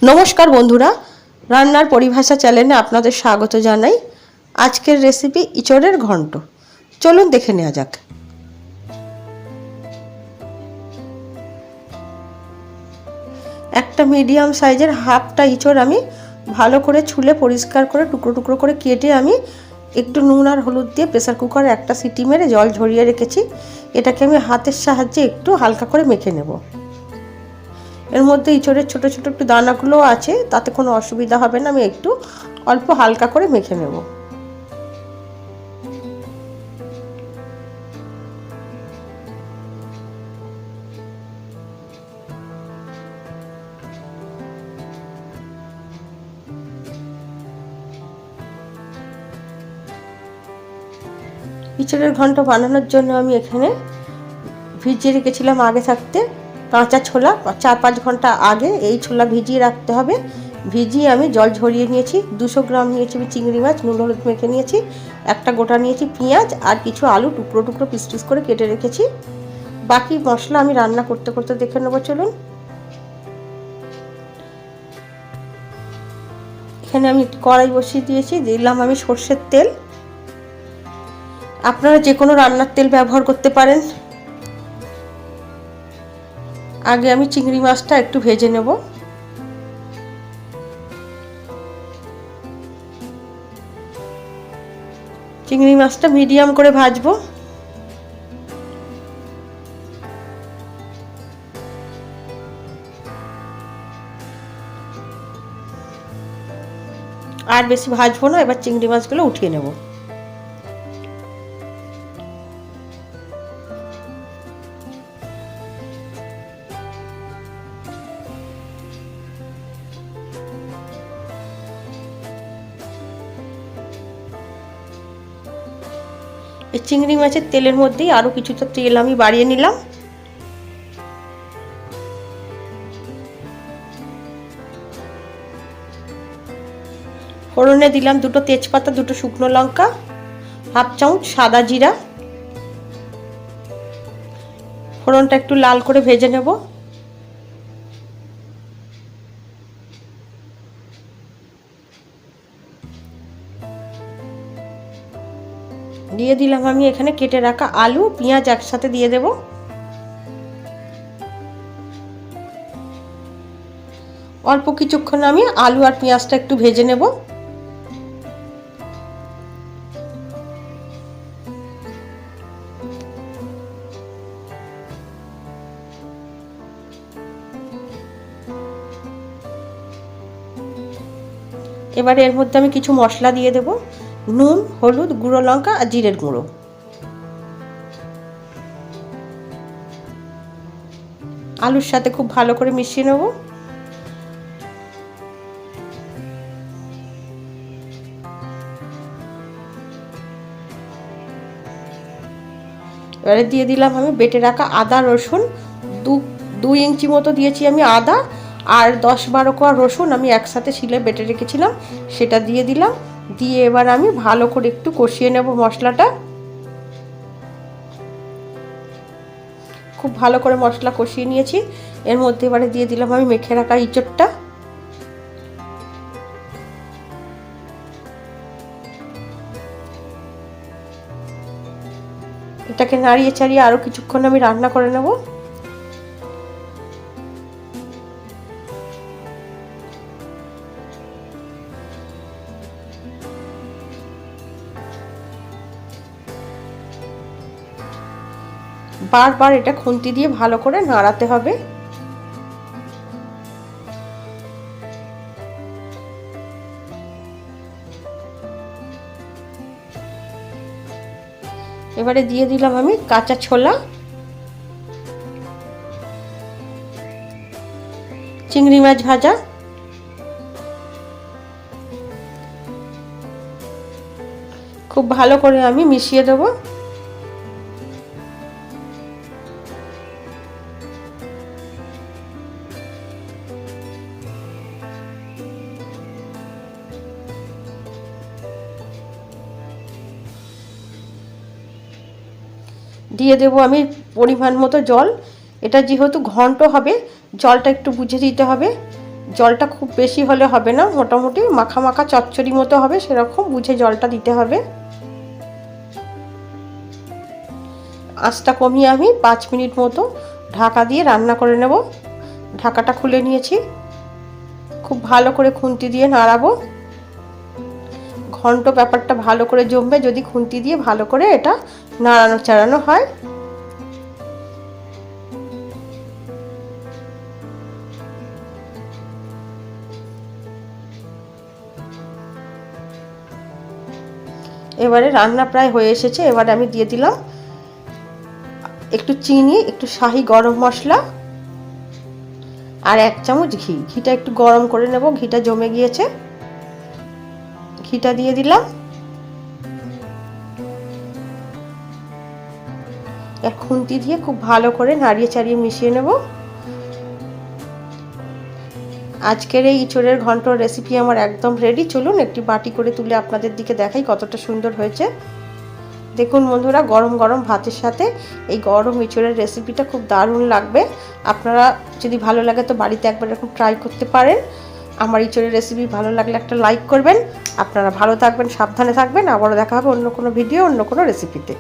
নমস্কার বন্ধুরা, রান্নার পরিভাষা চ্যানেলে আপনাদের স্বাগত জানাই। আজকের রেসিপি ইঁচড়ের ঘন্ট। চলুন দেখে নেওয়া যাক। একটা মিডিয়াম সাইজের হাফটা ইঁচড় আমি ভালো করে ছুলে পরিষ্কার করে টুকরো টুকরো করে কেটে আমি একটু নুন আর হলুদ দিয়ে প্রেসার কুকারে একটা সিটি মেরে জল ঝরিয়ে রেখেছি। এটাকে আমি হাতের সাহায্যে একটু হালকা করে মেখে নেব। এর মধ্যে ইঁচড়ের ছোটো ছোটো একটু দানাগুলো আছে, তাতে কোনো অসুবিধা হবে না। আমি একটু অল্প হালকা করে মেখে নেব। ইঁচড়ের ঘন্ট বানানোর জন্য আমি এখানে ভিজিয়ে রেখেছিলাম আগে থাকতে কাঁচা ছোলা। 4-5 ঘন্টা আগে এই ছোলা ভিজিয়ে রাখতে হবে। ভিজিয়ে আমি জল ঝরিয়ে নিয়েছি। 200 গ্রাম নিয়েছি আমি চিংড়ি মাছ, নুন হলুদ মেখে নিয়েছি। একটা গোটা নিয়েছি পেঁয়াজ আর কিছু আলু টুকরো টুকরো পিস পিস করে কেটে রেখেছি। বাকি মশলা আমি রান্না করতে করতে দেখে নেবো। চলুন। এখানে আমি কড়াই বসিয়ে দিয়েছি, দিলাম আমি সর্ষের তেল। আপনারা যে কোনো রান্নার তেল ব্যবহার করতে পারেন। আগে আমি চিংড়ি মাছটা একটু ভেজে নেব। চিংড়ি মাছটা মিডিয়াম করে ভাজবো। আর বেশি ভাজবো না। এবার চিংড়ি মাছগুলো উঠিয়ে নেব। এই চিংড়ি মাছের তেলের মধ্যেই আরও কিছুটা তেল আমি বাড়িয়ে নিলাম। ফোড়নে দিলাম 2টো তেজপাতা, 2টো শুকনো লঙ্কা, হাফ চামচ সাদা জিরা। ফোড়নটা একটু লাল করে ভেজে নেব। দিয়ে দিলাম আমি এখানে কেটে রাখা আলু পেঁয়াজ একসাথে দিয়ে দেব। অল্প কিছুক্ষণ আমি আলু আর পেঁয়াজটা একটু ভেজে নেব। এবারে এর মধ্যে আমি কিছু মশলা দিয়ে দেব। নুন, হলুদ, গুঁড়ো লঙ্কা আর জিরের গুঁড়ো। আলুর সাথে খুব ভালো করে মিশিয়ে নেব। এবারে দিয়ে দিলাম আমি বেটে রাখা আদা রসুন। 2 ইঞ্চি মতো দিয়েছি আমি আদা, আর 10-12 কোয়া রসুন আমি একসাথে শিলে বেটে রেখেছিলাম, সেটা দিয়ে দিলাম। দিয়ে এবার আমি ভালো করে একটু কষিয়ে নেব মশলাটা। খুব ভালো করে মশলা কষিয়ে নিয়েছি। এর মধ্যে এবারে দিয়ে দিলাম আমি মেখে রাখা ইঁচড়টা। এটাকে নাড়িয়ে চাড়িয়ে আরও কিছুক্ষণ আমি রান্না করে নেব। বারবার এটা খুন্তি দিয়ে ভালো করে নাড়াতে হবে। এবারে দিয়ে দিলাম আমি কাঁচা ছোলা, চিংড়ি মাছ ভাজা, খুব ভালো করে আমি মিশিয়ে দেব। দিয়ে দেব আমি পরিমাণ মতো জল। এটা যেহেতু ঘন্ট হবে, জলটা একটু বুঝে দিতে হবে। জলটা খুব বেশি হলে হবে না, মোটামুটি মাখা মাখা চচ্চড়ি মতো হবে, সেরকম বুঝে জলটা দিতে হবে। আঁচটা কমিয়ে আমি 5 মিনিট মতো ঢাকা দিয়ে রান্না করে নেব। ঢাকাটা খুলে নিয়েছি, খুব ভালো করে খুন্তি দিয়ে নাড়াবো। ঘন্ট ব্যাপারটা ভালো করে জমবে যদি খুন্তি দিয়ে ভালো করে এটা নাড়ানো চাড়ানো হয়। এবারে রান্না প্রায় হয়ে এসেছে। এবারে আমি দিয়ে দিলাম একটু চিনি, একটু শাহি গরম মশলা আর 1 চামচ ঘি। ঘিটা একটু গরম করে নেব, ঘিটা জমে গিয়েছে। ঘিটা দিয়ে দিলাম। এক খুন্তি দিয়ে খুব ভালো করে নাড়িয়ে চাড়িয়ে মিশিয়ে নেব। আজকের এই ইঁচড়ের ঘন্টর রেসিপি আমার একদম রেডি। চলুন একটি বাটি করে তুলে আপনাদের দিকে দেখাই কতটা সুন্দর হয়েছে। দেখুন বন্ধুরা, গরম গরম ভাতের সাথে এই গরম ইঁচড়ের রেসিপিটা খুব দারুণ লাগবে। আপনারা যদি ভালো লাগে তো বাড়িতে একবার এরকম ট্রাই করতে পারেন। আমার ইঁচড়ের রেসিপি ভালো লাগলে একটা লাইক করবেন। আপনারা ভালো থাকবেন, সাবধানে থাকবেন। আবারও দেখা হবে অন্য কোনো ভিডিও, অন্য কোনো রেসিপিতে।